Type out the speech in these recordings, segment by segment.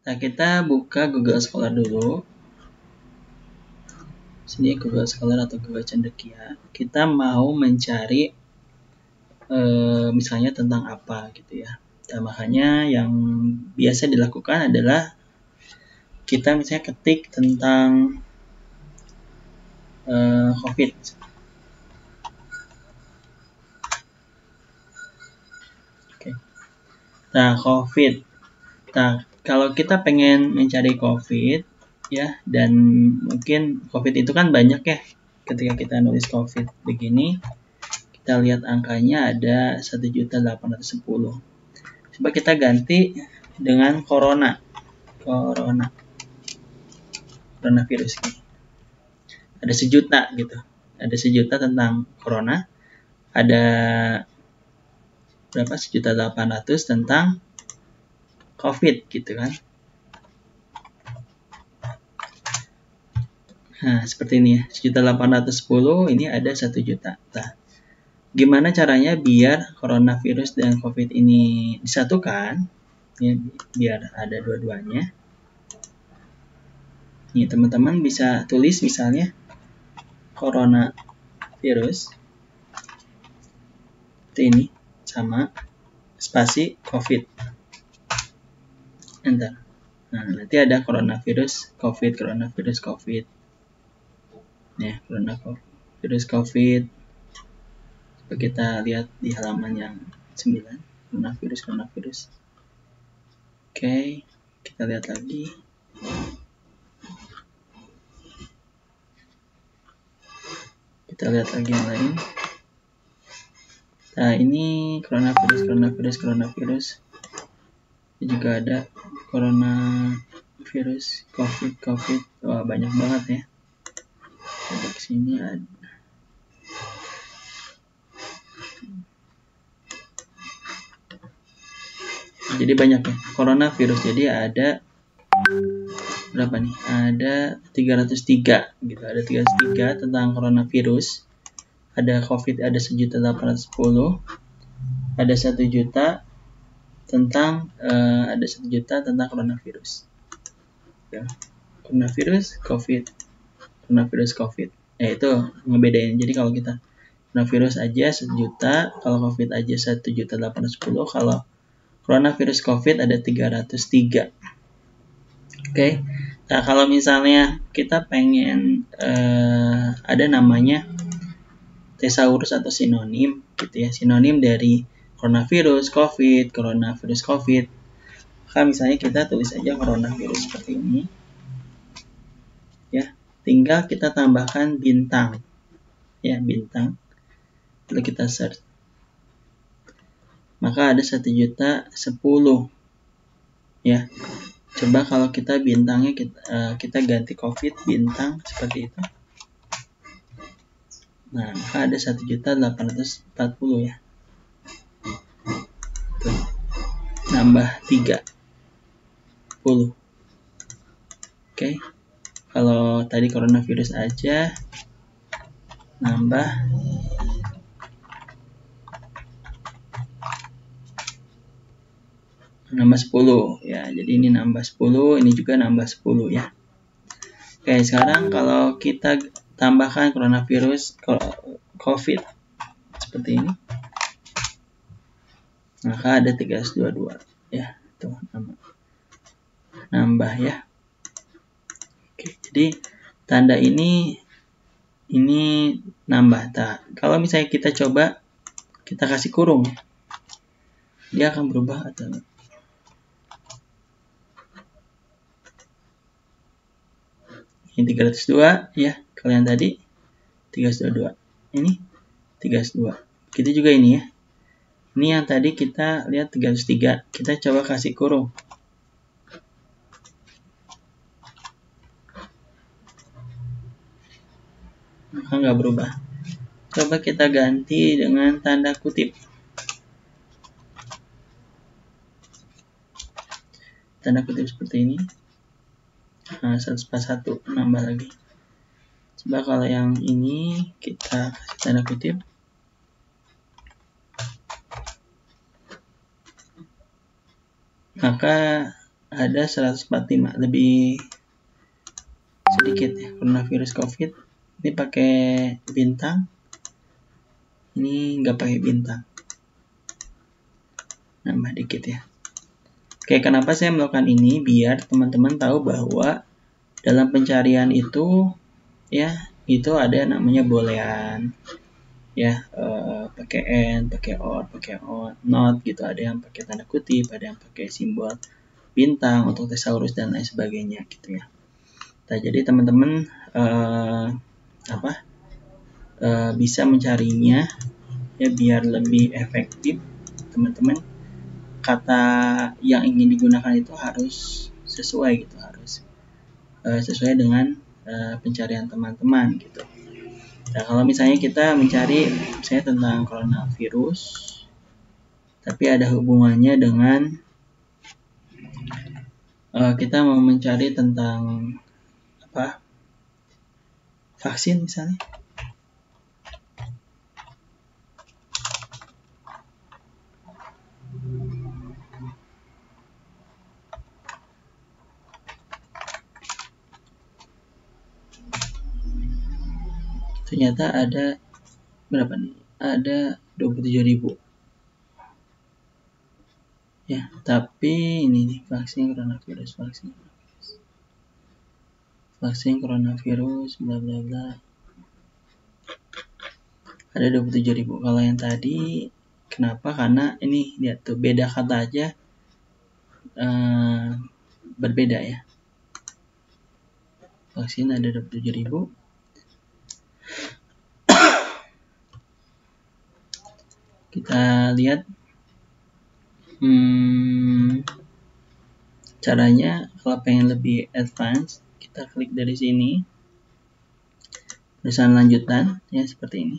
Nah, kita buka Google Scholar dulu. Sini Google Scholar atau Google Cendekia. Kita mau mencari misalnya tentang apa gitu ya. Nah, makanya yang biasa dilakukan adalah kita misalnya ketik tentang COVID. Oke. Nah, COVID. Nah, kalau kita pengen mencari COVID ya, dan mungkin COVID itu kan banyak ya. Ketika kita nulis COVID begini, kita lihat angkanya ada 1.810. Coba kita ganti dengan coronavirus ini. Ada 1.000.000 gitu. Ada 1.000.000 tentang corona. Ada berapa? 1.800.000 tentang COVID gitu kan. Nah, seperti ini ya. 1.810 ini ada 1.000.000. Nah, gimana caranya biar coronavirus dan COVID ini disatukan? Ya, biar ada dua-duanya. Nih, teman-teman bisa tulis misalnya coronavirus. Seperti ini. Sama spasi COVID. Enter. Nah, nanti ada coronavirus COVID. Ya, coronavirus COVID. Coba kita lihat di halaman yang 9. Coronavirus. Oke, kita lihat lagi. Kita lihat lagi yang lain. Nah, ini coronavirus. Ini juga ada coronavirus COVID. Wah, banyak banget ya. Coba kesini ada. Jadi banyak ya coronavirus. Jadi ada berapa nih? Ada 303 gitu. Ada 303 tentang coronavirus. Ada COVID ada 1.810. Ada 1.000.000 tentang ada 1.000.000 tentang coronavirus. Ya. Coronavirus COVID. Itu ngebedain. Jadi kalau kita coronavirus aja 1.000.000, kalau COVID aja 1.810, kalau coronavirus COVID ada 303. Oke. Nah, kalau misalnya kita pengen ada namanya thesaurus atau sinonim gitu ya. Sinonim dari coronavirus COVID. Maka misalnya kita tulis aja coronavirus seperti ini. Ya, tinggal kita tambahkan bintang. Ya, bintang. Lalu kita search. Maka ada 1.010. Ya. Coba kalau kita bintangnya kita ganti COVID bintang seperti itu. Nah, maka ada 1.840 ya. Tuh. Nambah 30. Oke. Kalau tadi coronavirus aja nambah 10 ya. Jadi ini nambah 10, ini juga nambah 10 ya. Oke, sekarang kalau kita tambahkan coronavirus COVID seperti ini, maka ada 322 ya. Tuh nambah ya. Oke, jadi tanda ini nambah. Nah, kalau misalnya kita coba kita kasih kurung, dia akan berubah atau enggak? Ini 302 ya, kalian tadi 322. Ini 302. Kita juga ini ya. Ini yang tadi kita lihat 303. Kita coba kasih kurung. Maka nggak berubah. Coba kita ganti dengan tanda kutip. Tanda kutip seperti ini. Nah, 141 nambah lagi. Coba kalau yang ini kita kasih tanda kutip. Maka ada 145, lebih sedikit ya. Coronavirus COVID ini pakai bintang, ini nggak pakai bintang, nambah dikit ya. Oke, kenapa saya melakukan ini? Biar teman-teman tahu bahwa dalam pencarian itu ya, itu ada namanya boolean ya, pakai and, pakai or, pakai not gitu. Ada yang pakai tanda kutip, ada yang pakai simbol bintang untuk thesaurus dan lain sebagainya gitu ya. Nah, jadi teman-teman bisa mencarinya ya biar lebih efektif. Teman-teman, kata yang ingin digunakan itu harus sesuai gitu, harus sesuai dengan pencarian teman-teman gitu. Nah, kalau misalnya kita mencari misalnya tentang coronavirus, tapi ada hubungannya dengan kita mau mencari tentang vaksin misalnya. Ternyata ada berapa nih? Ada 27.000. Ya, tapi ini nih vaksin coronavirus, vaksin coronavirus bla bla bla. Ada 27.000. Kalau yang tadi kenapa? Karena ini lihat tuh, beda kata aja berbeda ya. Vaksin ada 27.000. Kita lihat caranya. Kalau pengen lebih advance, kita klik dari sini, tulisan lanjutan ya, seperti ini.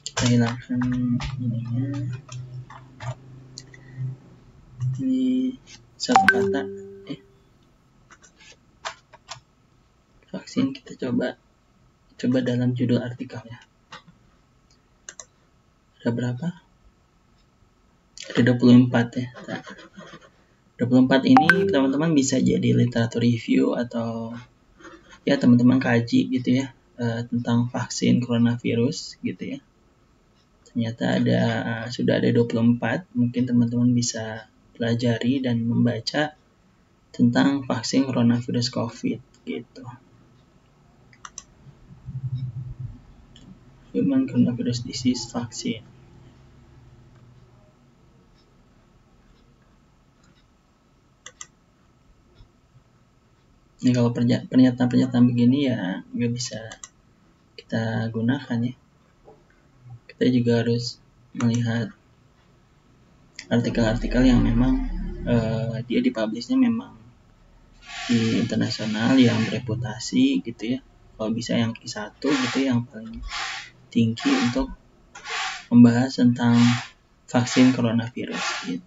Kita hilangkan ininya, ini satu kata vaksin. Kita coba dalam judul artikelnya. Ada berapa? Ada 24 ya. Nah, 24 ini teman-teman bisa jadi literatur review atau ya teman-teman kaji gitu ya, tentang vaksin coronavirus gitu ya. Ternyata sudah ada 24. Mungkin teman-teman bisa pelajari dan membaca tentang vaksin coronavirus COVID gitu. Human coronavirus disease vaccine. Ini kalau pernyataan begini ya nggak bisa kita gunakan ya. Kita juga harus melihat artikel-artikel yang memang dia dipublishnya memang di internasional yang bereputasi gitu ya. Kalau bisa yang Q1 gitu, yang paling tinggi untuk membahas tentang vaksin coronavirus gitu.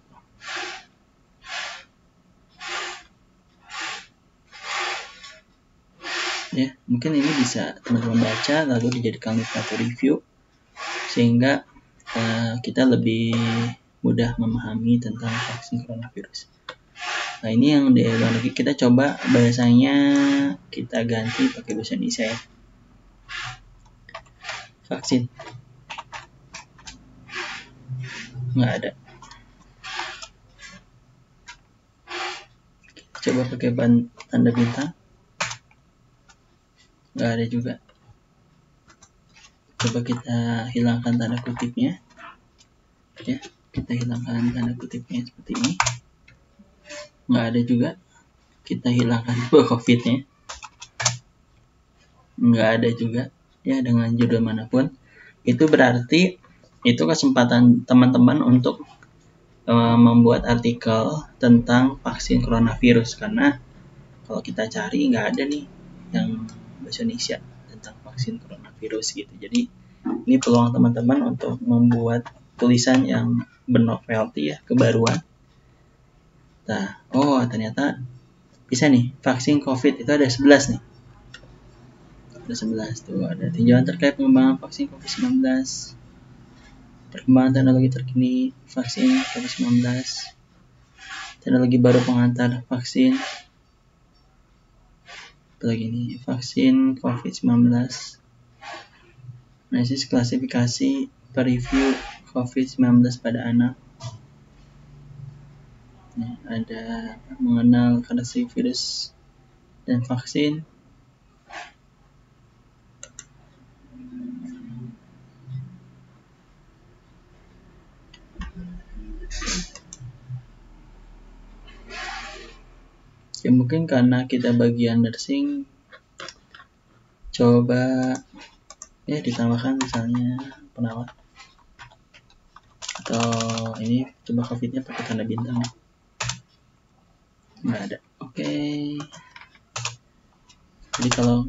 Ya, mungkin ini bisa teman-teman baca lalu dijadikan literatur review sehingga kita lebih mudah memahami tentang vaksin coronavirus. Nah, ini yang di luar negeri. Kita coba bahasanya kita ganti pakai bahasa Indonesia ya. Vaksin. Nggak ada. Coba pakai tanda bintang. Nggak ada juga. Coba kita hilangkan tanda kutipnya ya, kita hilangkan tanda kutipnya seperti ini. Nggak ada juga. Kita hilangkan COVID-nya, nggak ada juga ya, dengan judul manapun. Itu berarti itu kesempatan teman-teman untuk membuat artikel tentang vaksin coronavirus, karena kalau kita cari nggak ada nih yang bahasa Indonesia tentang vaksin coronavirus gitu. Jadi ini peluang teman-teman untuk membuat tulisan yang bernovelty ya, kebaruan. Nah, ternyata bisa nih, vaksin COVID itu ada 11 nih. Ada 11 tuh, ada tinjauan terkait pengembangan vaksin COVID-19. Perkembangan teknologi terkini vaksin COVID-19, teknologi baru pengantar vaksin, apalagi ini vaksin COVID-19, analisis klasifikasi preview COVID-19 pada anak. Ada mengenal karakteristik virus dan vaksin. Ya mungkin karena kita bagian nursing, coba ya ditambahkan misalnya perawat, atau ini coba COVID-nya pakai tanda bintang. Nggak ada. Oke. Jadi kalau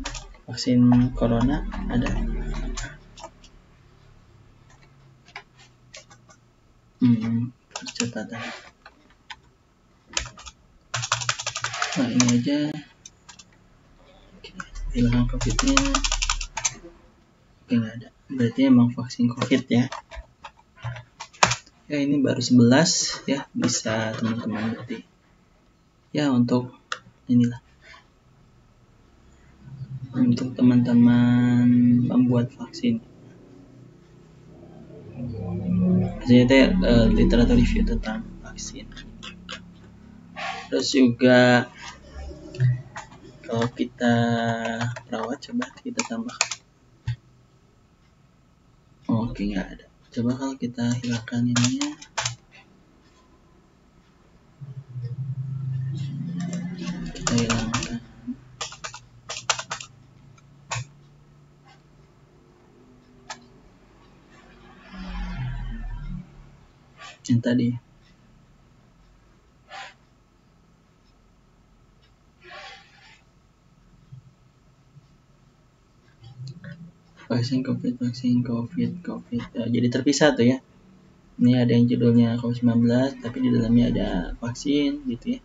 vaksin corona ada. Percepatan. Nah ini aja. Hilangkan COVID-nya. Oke, nggak ada. Berarti emang vaksin COVID ya. Ya ini baru 11 ya, bisa teman-teman ngerti. Ya untuk inilah. Untuk teman-teman membuat vaksin. Maksudnya literatur review tentang vaksin. Terus juga kalau kita perawat, coba kita tambahkan. Oke, nggak ada. Coba kalau kita hilangkan ininya. Kita hilangkan. Yang tadi. Vaksin COVID. Jadi terpisah tuh ya. Ini ada yang judulnya COVID-19, tapi di dalamnya ada vaksin gitu ya.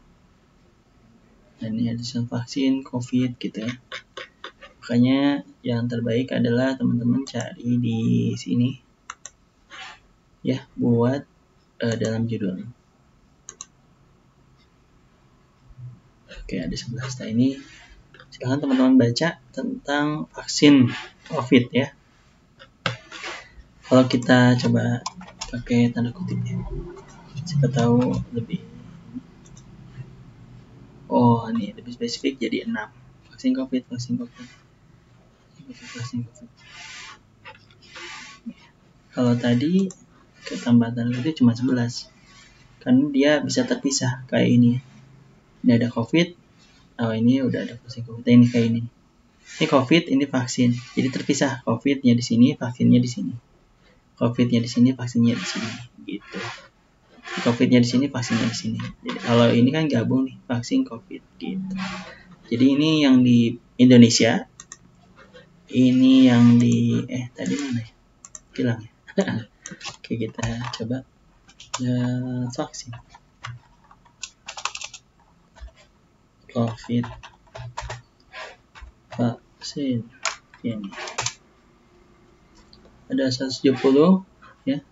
Dan ini ada vaksin COVID gitu ya. Makanya yang terbaik adalah teman-teman cari di sini ya, buat dalam judul. Oke, ada 11. Nah ini silahkan teman-teman baca tentang vaksin COVID ya. Kalau kita coba pakai tanda kutip ya, siapa tahu lebih. Oh, ini lebih spesifik jadi 6. Vaksin COVID. Kalau tadi ketambahan tanda kutip cuma 11. Karena dia bisa terpisah kayak ini. Ini ada COVID. Oh, ini udah ada vaksin COVID. Ini kayak ini. Ini COVID, ini vaksin. Jadi terpisah. COVID-nya di sini, vaksinnya di sini. COVID-nya di sini, vaksinnya di sini. Gitu. COVID-nya di sini, vaksinnya di sini. Jadi kalau ini kan gabung nih, vaksin COVID gitu. Jadi ini yang di Indonesia. Ini yang di tadi mana ya? Hilang ya. Oke, kita coba vaksin COVID vaksin ini ada 170 ya.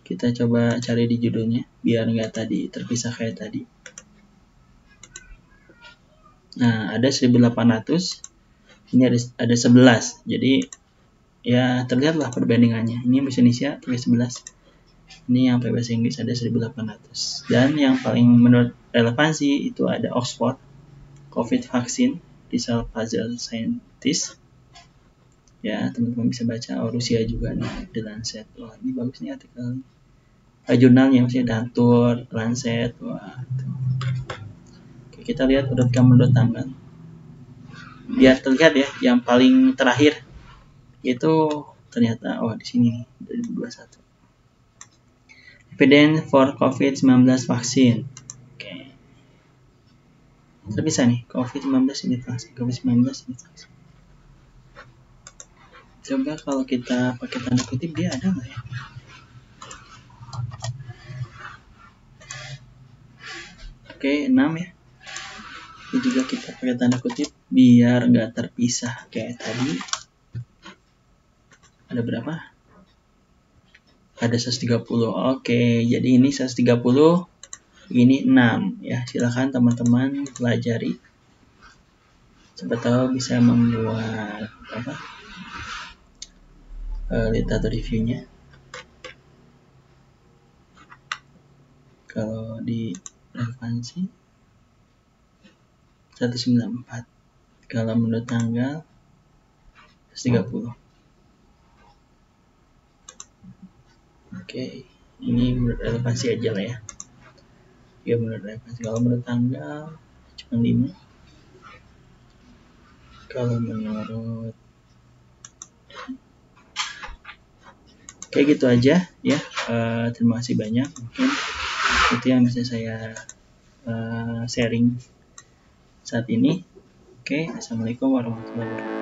Kita coba cari di judulnya biar nggak tadi terpisah kayak tadi. Nah, ada 1800. Ini ada 11. Jadi ya terlihatlah perbandingannya. Ini bahasa Indonesia pakai 11. Ini yang pakai bahasa Inggris ada 1800. Dan yang paling menurut relevansi itu ada Oxford COVID Vaccine Result Puzzle Scientist. Ya, teman-teman bisa baca. Rusia juga nih, The Lancet. Wah, ini bagus nih artikel. Jurnalnya maksudnya Nature, Lancet. Wah, itu. Oke, kita lihat menurut tanggal. Biar terlihat ya, yang paling terakhir itu ternyata di sini nih 2021. Evidence for COVID-19 vaksin. Oke. Terpisah nih, COVID-19 ini vaksin, COVID-19 ini vaksin. Coba kalau kita pakai tanda kutip dia ada nggak ya? Oke, 6 ya. Ini juga kita pakai tanda kutip biar nggak terpisah kayak tadi. Ada berapa? Ada 130. Oke, jadi ini 130, ini 6 ya. Silakan teman-teman pelajari. Siapa tahu bisa membuat apa? Literatur reviewnya. Kalau di relevansi 194. Kalau menurut tanggal 130. Oke, ini menurut relevansi aja lah ya. Ya menurut relevansi. Kalau menurut tanggal cuma 5. Kalau menurut kayak gitu aja ya. Terima kasih banyak. Mungkin itu yang bisa saya sharing saat ini. Oke, assalamualaikum warahmatullahi wabarakatuh.